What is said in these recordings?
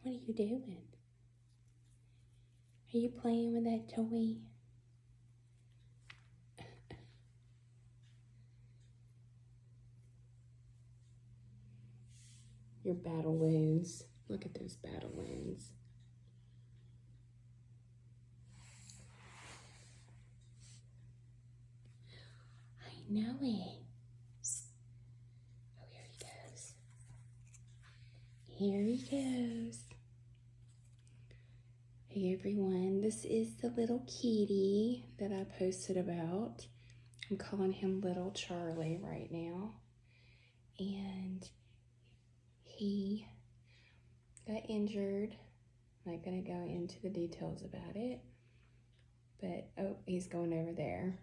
What are you doing? Are you playing with that toy? Your battle wounds. Look at those battle wounds. I know it. Oh, here he goes. Here he goes. Hey everyone, this is the little kitty that I posted about. I'm calling him Little Charlie right now. And he got injured. I'm not going to go into the details about it. But, oh, he's going over there.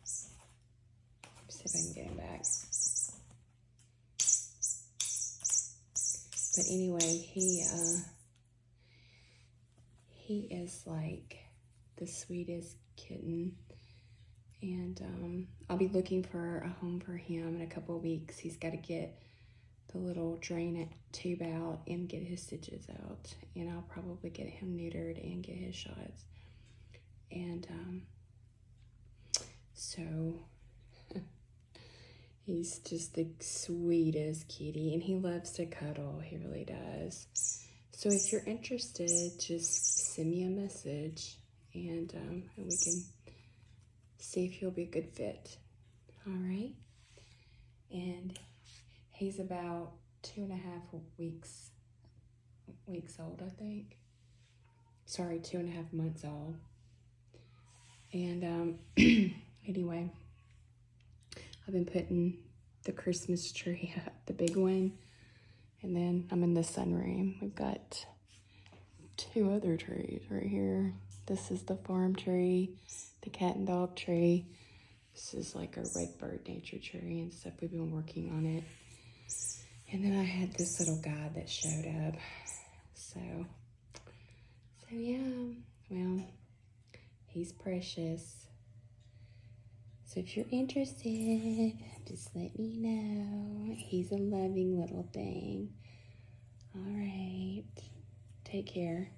See if I can get him back. But anyway, he is like the sweetest kitten. And I'll be looking for a home for him in a couple of weeks. He's got to get the little drain tube out and get his stitches out. And I'll probably get him neutered and get his shots. And so he's just the sweetest kitty, and he loves to cuddle. He really does. So if you're interested, just send me a message, and we can see if you'll be a good fit. All right. And he's about 2.5 weeks old, I think. Sorry, 2.5 months old. And anyway, I've been putting the Christmas tree up, the big one. And then I'm in the sunroom. We've got 2 other trees right here. This is the farm tree, the cat and dog tree. This is like a red bird nature tree and stuff. We've been working on it. And then I had this little guy that showed up. So yeah, well, he's precious. So if you're interested, just let me know. He's a loving little thing. All right. Take care.